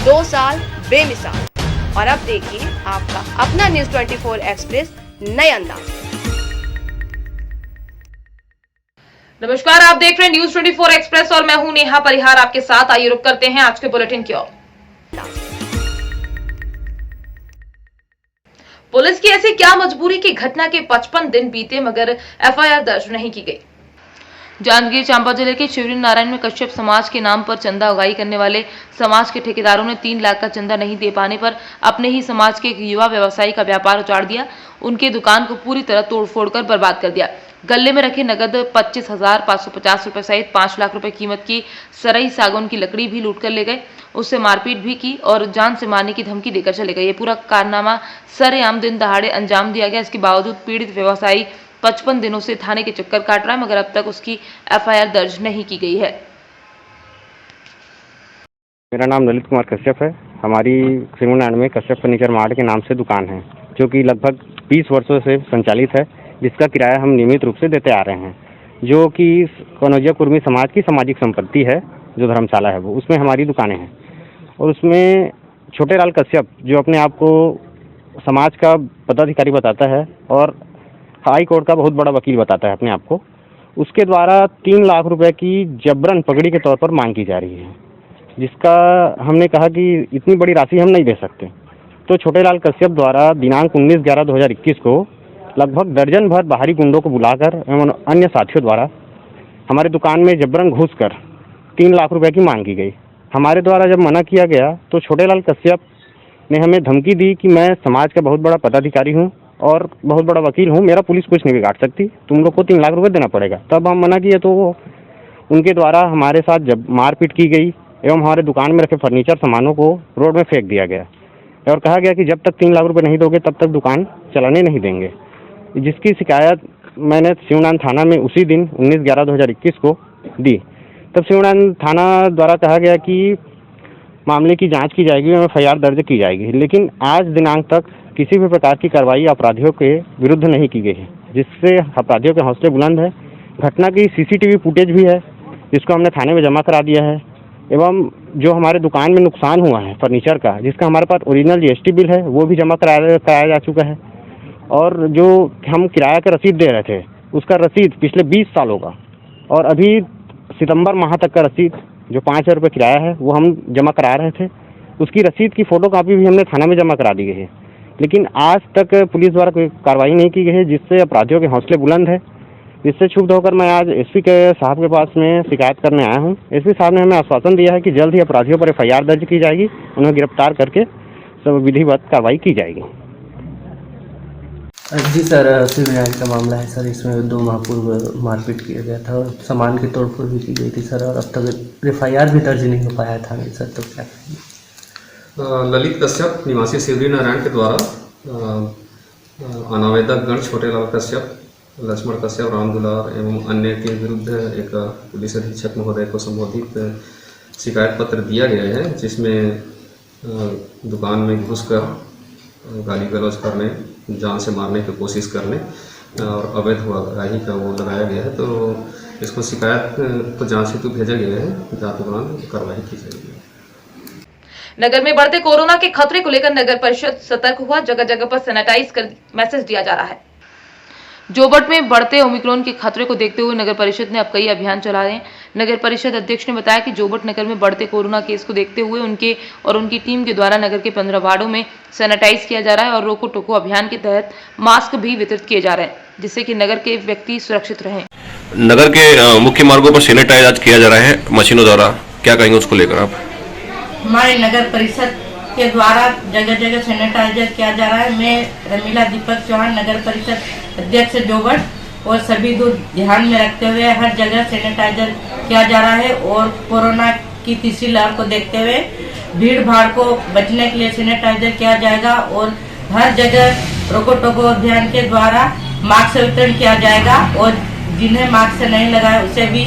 2 साल बेमिसाल। और अब देखिए आपका अपना न्यूज़ 24 एक्सप्रेस नए अंदाज में। नमस्कार, आप देख रहे हैं न्यूज़ 24 एक्सप्रेस और मैं हूं नेहा परिहार आपके साथ। आइए रुक करते हैं आज के बुलेटिन की ओर। पुलिस की ऐसी क्या मजबूरी की घटना के 55 दिन बीते मगर एफआईआर दर्ज नहीं की गई। जांजगीर चांपा जिले के शिवरी नारायण में कश्यप समाज के नाम पर चंदा उगाही करने वाले समाज के ठेकेदारों ने 3 लाख का चंदा नहीं दे पाने पर अपने ही समाज के एक युवा व्यवसायी का व्यापार उजाड़ दिया। उनके दुकान को पूरी तरह तोड़फोड़ कर बर्बाद कर दिया। गले में रखे नगद 25,550 रुपए सहित 5 लाख रुपए कीमत की सरई सागौन की लकड़ी भी लूट कर ले गए। उससे मारपीट भी की और जान से मारने की धमकी देकर चले गए। ये पूरा कारनामा सरेआम दिन दहाड़े अंजाम दिया गया। इसके बावजूद पीड़ित व्यवसायी 55 दिनों से थाने के चक्कर काट रहा है मगर अब तक उसकी एफआईआर दर्ज नहीं की गई है। मेरा नाम ललित कुमार कश्यप है। हमारी सिमुनान में कश्यप फर्नीचर मार्ट के नाम से दुकान है जो कि लगभग 20 वर्षों से संचालित है, जिसका किराया हम नियमित रूप से देते आ रहे हैं, जो कि कनौजिया कुर्मी समाज की सामाजिक संपत्ति है। जो धर्मशाला है वो उसमें हमारी दुकानें हैं और उसमें छोटे लाल कश्यप जो अपने आप को समाज का पदाधिकारी बताता है और हाई कोर्ट का बहुत बड़ा वकील बताता है अपने आप को, उसके द्वारा 3 लाख रुपए की जबरन पगड़ी के तौर पर मांग की जा रही है, जिसका हमने कहा कि इतनी बड़ी राशि हम नहीं दे सकते। तो छोटे लाल कश्यप द्वारा दिनांक 19/11/2021 को लगभग दर्जन भर बाहरी गुंडों को बुलाकर एवं अन्य साथियों द्वारा हमारे दुकान में जबरन घुसकर 3 लाख रुपए की मांग की गई। हमारे द्वारा जब मना किया गया तो छोटे लाल कश्यप ने हमें धमकी दी कि मैं समाज का बहुत बड़ा पदाधिकारी हूँ और बहुत बड़ा वकील हूँ, मेरा पुलिस कुछ नहीं बिगाड़ सकती, तुम लोग को 3 लाख रुपए देना पड़ेगा। तब हम मना किए तो उनके द्वारा हमारे साथ जब मारपीट की गई एवं हमारे दुकान में रखे फर्नीचर सामानों को रोड में फेंक दिया गया और कहा गया कि जब तक 3 लाख रुपए नहीं दोगे तब तक दुकान चलाने नहीं देंगे। जिसकी शिकायत मैंने शिवनान थाना में उसी दिन 19/11/2021 को दी। तब शिवनान थाना द्वारा कहा गया कि मामले की जांच की जाएगी और एफआईआर दर्ज की जाएगी, लेकिन आज दिनांक तक किसी भी प्रकार की कार्रवाई अपराधियों के विरुद्ध नहीं की गई है, जिससे अपराधियों के हौसले बुलंद है। घटना की सीसीटीवी फुटेज भी है जिसको हमने थाने में जमा करा दिया है एवं जो हमारे दुकान में नुकसान हुआ है फर्नीचर का, जिसका हमारे पास ओरिजिनल जीएसटी बिल है, वो भी जमा कराया जा चुका है। और जो हम किराया का रसीद दे रहे थे उसका रसीद पिछले 20 सालों का और अभी सितंबर माह तक का रसीद जो 5,000 रुपये किराया है वो हम जमा करा रहे थे, उसकी रसीद की फ़ोटो कापी भी हमने थाना में जमा करा दी गई है, लेकिन आज तक पुलिस द्वारा कोई कार्रवाई नहीं की गई है, जिससे अपराधियों के हौसले बुलंद है। जिससे क्षुब्ध होकर मैं आज एसपी के साहब के पास में शिकायत करने आया हूँ। एसपी साहब ने हमें आश्वासन दिया है कि जल्द ही अपराधियों पर एफआईआर दर्ज की जाएगी, उन्हें गिरफ्तार करके सब विधिवत कार्रवाई की जाएगी। जी सर, शिवनारायण का मामला है सर। इसमें 2 माह पूर्व मारपीट किया गया था और सामान की तोड़फोड़ भी की गई थी सर, और अब तक एफआईआर भी दर्ज नहीं हो पाया था सर, तो क्या कहेंगे? ललित कश्यप निवासी शिवरी नारायण के द्वारा अनावेदक गण छोटे लाल कश्यप, लक्ष्मण कश्यप, राम दुलार एवं अन्य के विरुद्ध एक पुलिस अधीक्षक महोदय को संबोधित शिकायत पत्र दिया गया है, जिसमें दुकान में घुसकर गाली गलौज करने, जान से मारने की कोशिश करने और अवैध उगाही का वो लगाया गया है। तो इसको शिकायत को जांच हेतु भेजा गया है, जांच के दौरान कार्रवाई की जाएगी। नगर में बढ़ते कोरोना के खतरे को लेकर नगर परिषद सतर्क हुआ। जगह जगह पर सैनिटाइज कर मैसेज दिया जा रहा है। जोबट में बढ़ते ओमिक्रॉन के खतरे को देखते हुए नगर परिषद ने अब कई अभियान चला रहे हैं। नगर परिषद अध्यक्ष ने बताया कि जोबट नगर में बढ़ते कोरोना केस को देखते हुए उनके और उनकी टीम के द्वारा नगर के 15 वार्डों में सैनिटाइज किया जा रहा है और रोको टोको अभियान के तहत मास्क भी वितरित किए जा रहे हैं, जिससे कि नगर के व्यक्ति सुरक्षित रहें। नगर के मुख्य मार्गों पर सैनिटाइज आज किया जा रहा है मशीनों द्वारा, क्या कहेंगे उसको लेकर आप? हमारे नगर परिषद के द्वारा जगह जगह सैनिटाइजर किया जा रहा है। मैं रमीला दीपक चौहान, नगर परिषद अध्यक्ष जोबट, और सभी को ध्यान में रखते हुए हर जगह सैनिटाइजर किया जा रहा है और कोरोना की तीसरी लहर को देखते हुए भीड़ भाड़ को बचने के लिए सैनिटाइजर किया जाएगा और हर जगह रोको टोको अभियान के द्वारा मास्क वितरण किया जाएगा और जिन्हें मास्क नहीं लगाए उसे भी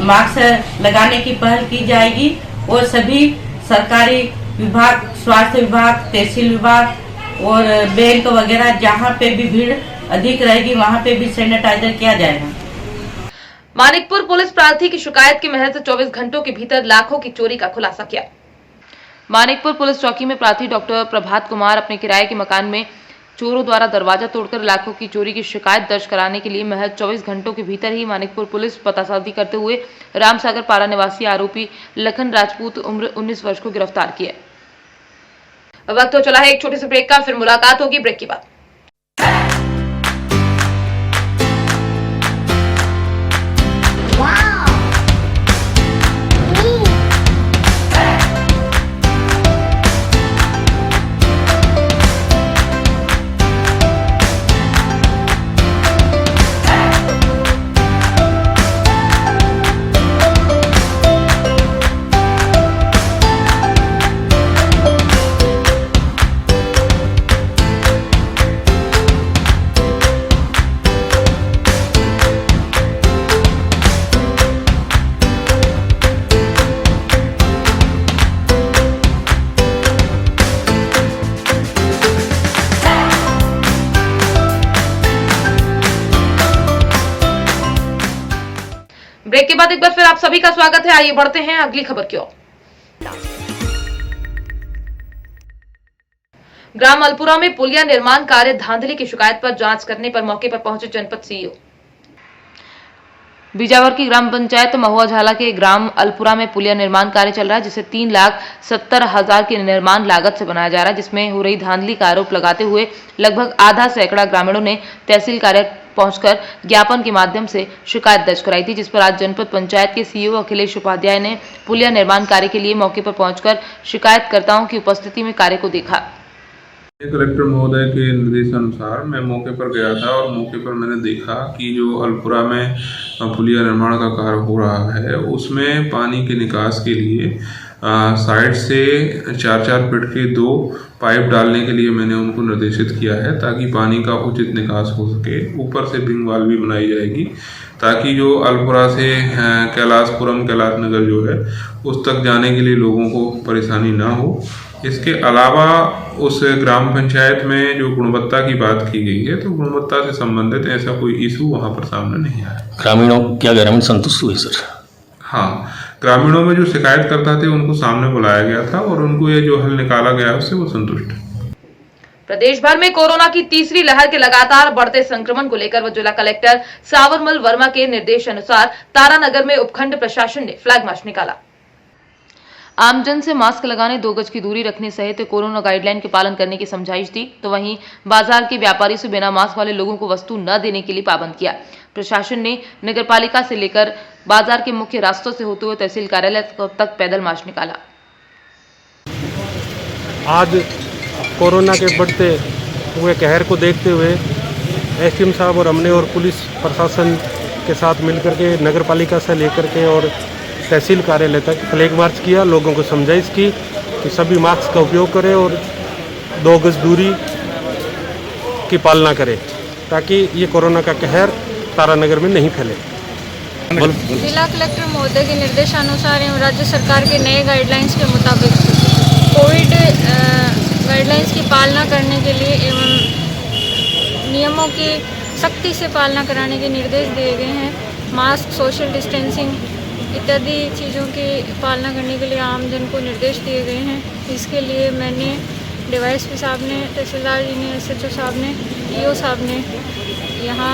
मास्क लगाने की पहल की जाएगी और सभी सरकारी विभाग, स्वास्थ्य विभाग, तहसील विभाग और बैंक वगैरह जहाँ पे भी भीड़ अधिक रहेगी वहाँ पे भी सैनिटाइजर किया जाएगा। मानिकपुर पुलिस प्रार्थी की शिकायत के महज 24 घंटों के भीतर लाखों की चोरी का खुलासा किया। मानिकपुर पुलिस चौकी में प्रार्थी डॉक्टर प्रभात कुमार अपने किराए के मकान में चोरों द्वारा दरवाजा तोड़कर लाखों की चोरी की शिकायत दर्ज कराने के लिए महज 24 घंटों के भीतर ही मानिकपुर पुलिस पतासाजी करते हुए रामसागर पारा निवासी आरोपी लखन राजपूत उम्र 19 वर्ष को गिरफ्तार किया। वक्त तो चला है एक छोटे से ब्रेक का, फिर मुलाकात होगी ब्रेक के बाद। ब्रेक के बाद एक बार फिर आप सभी का स्वागत है। आइए बढ़ते हैं अगली खबर की ओर। ग्राम अल्पुरा में पुलिया निर्माण कार्य धांधली की शिकायत पर जांच करने पर मौके पर पहुंचे जनपद सीईओ। बीजावर की ग्राम पंचायत महुआ झाला के ग्राम अल्पुरा में पुलिया निर्माण कार्य चल रहा है, जिसे 3,70,000 की निर्माण लागत से बनाया जा रहा है, जिसमें हो रही धांधली का आरोप लगाते हुए लगभग आधा सैकड़ा ग्रामीणों ने तहसील कार्य पहुंचकर ज्ञापन के माध्यम से शिकायत दर्ज कराई थी, जिस पर आज जनपद पंचायत के सीईओ अखिलेश उपाध्याय ने पुलिया निर्माण कार्य के लिए मौके पर पहुंचकर शिकायतकर्ताओं की उपस्थिति में कार्य को देखा। कलेक्टर महोदय के निर्देशानुसार मैं मौके पर गया था और मौके पर मैंने देखा कि जो अल्पुरा में पुलिया निर्माण का कार्य हो रहा है उसमें पानी के निकास के लिए साइड से 4-4 फीट के 2 पाइप डालने के लिए मैंने उनको निर्देशित किया है, ताकि पानी का उचित निकास हो सके। ऊपर से बिंग वाल भी बनाई जाएगी ताकि जो अल्पुरा से कैलाशपुरम कैलाश नगर जो है उस तक जाने के लिए लोगों को परेशानी ना हो। इसके अलावा उस ग्राम पंचायत में जो गुणवत्ता की बात की गई है, तो गुणवत्ता से संबंधित ऐसा कोई इशू वहां पर सामने नहीं आया। ग्रामीण संतुष्ट हुए सर? हाँ, ग्रामीणों में जो शिकायत करता थे उनको सामने बुलाया गया था और उनको ये जो हल निकाला गया उससे वो संतुष्ट है। प्रदेश भर में कोरोना की तीसरी लहर के लगातार बढ़ते संक्रमण को लेकर जिला कलेक्टर सावरमल वर्मा के निर्देशानुसार तारानगर में उपखंड प्रशासन ने फ्लैग मार्च निकाला। आमजन से मास्क लगाने, 2 गज की दूरी रखने सहित कोरोना गाइडलाइन के पालन करने की समझाइश दी, तो वहीं बाजार के व्यापारी से बिना मास्क वाले लोगों को वस्तु न देने के लिए पाबंद किया। प्रशासन ने नगरपालिका से लेकर बाजार के मुख्य रास्तों से होते हुए तहसील कार्यालय तक पैदल मार्च निकाला। आज कोरोना के बढ़ते हुए कहर को देखते हुए एसडीएम साहब और हमने और पुलिस प्रशासन के साथ मिलकर के नगरपालिका से लेकर के और तहसील कार्यालय तक फ्लैग मार्च किया। लोगों को समझाइश की कि सभी मास्क का उपयोग करें और 2 गज दूरी की पालना करें, ताकि ये कोरोना का कहर तारानगर में नहीं फैले। जिला कलेक्टर महोदय के निर्देशानुसार एवं राज्य सरकार के नए गाइडलाइंस के मुताबिक कोविड गाइडलाइंस की पालना करने के लिए एवं नियमों की सख्ती से पालना कराने के निर्देश दिए गए हैं। मास्क, सोशल डिस्टेंसिंग इत्यादि चीज़ों की पालना करने के लिए आमजन को निर्देश दिए गए हैं। इसके लिए मैंने डीवाईएसपी साहब ने, तहसीलदार जी ने, एसएचओ साहब ने, ईओ साहब ने यहाँ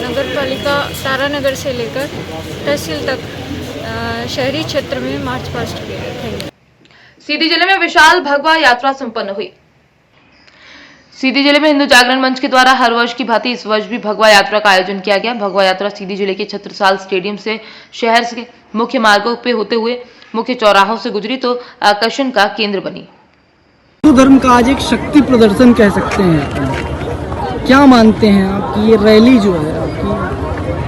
नगर पालिका तारानगर से लेकर तहसील तक शहरी क्षेत्र में मार्च पास्ट किए गए। सीधी जिले में विशाल भगवा यात्रा संपन्न हुई। सीधी जिले में हिंदू जागरण मंच के द्वारा हर वर्ष की भांति इस वर्ष भी भगवा यात्रा का आयोजन किया गया। भगवा यात्रा सीधी जिले के छत्रसाल स्टेडियम से शहर के मुख्य मार्गों पे होते हुए मुख्य चौराहों से गुजरी तो आकर्षण का केंद्र बनी। हिंदू धर्म का आज एक शक्ति प्रदर्शन कह सकते हैं। क्या मानते हैं आप कि ये रैली जो है आपकी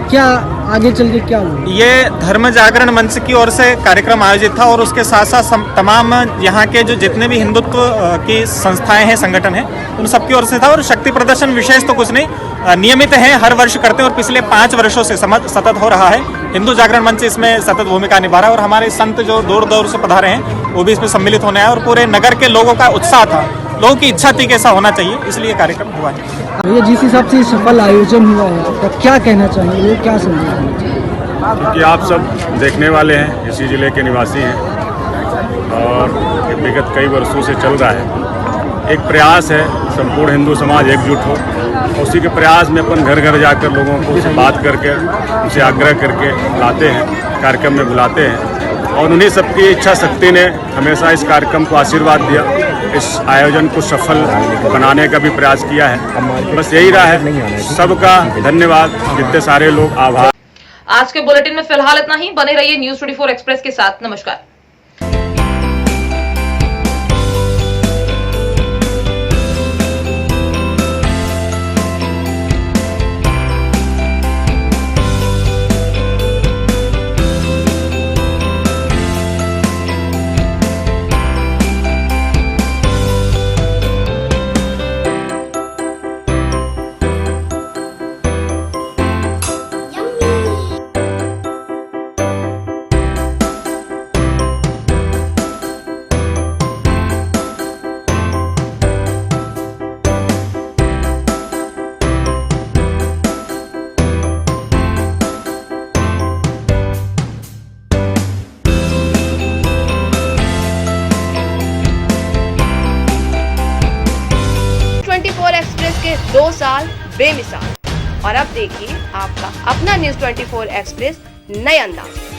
क्या आगे चल के क्या हुआ? ये धर्म जागरण मंच की ओर से कार्यक्रम आयोजित था और उसके साथ साथ तमाम यहाँ के जो जितने भी हिंदुत्व की संस्थाएं हैं, संगठन हैं, उन सबकी ओर से था। और शक्ति प्रदर्शन विशेष तो कुछ नहीं, नियमित है, हर वर्ष करते हैं और पिछले 5 वर्षों से सतत हो रहा है। हिंदू जागरण मंच इसमें सतत भूमिका निभा रहा है और हमारे संत जो दूर दूर से पधारे हैं वो भी इसमें सम्मिलित होने आए और पूरे नगर के लोगों का उत्साह था, लोगों की इच्छा थी कि ऐसा होना चाहिए, इसलिए कार्यक्रम हुआ है। ये जिस हिसाब से सफल आयोजन हुआ है तो क्या कहना चाहिए, क्या संदेश देना चाहिए? क्योंकि आप सब देखने वाले हैं, इसी जिले के निवासी हैं और विगत कई वर्षों से चल रहा है। एक प्रयास है संपूर्ण हिंदू समाज एकजुट हो, उसी के प्रयास में अपन घर घर जाकर लोगों को से बात करके उनसे आग्रह करके लाते हैं, कार्यक्रम में बुलाते हैं और उन्हीं सबकी इच्छा शक्ति ने हमेशा इस कार्यक्रम को आशीर्वाद दिया, इस आयोजन को सफल बनाने का भी प्रयास किया है। बस यही रहा है, सबका धन्यवाद, जितने सारे लोग आभार। आज के बुलेटिन में फिलहाल इतना ही। बने रहिए न्यूज़ 24 एक्सप्रेस के साथ। नमस्कार। एक्सप्रेस के 2 साल बेमिसाल। और अब देखिए आपका अपना न्यूज़ 24 एक्सप्रेस नए अंदाज।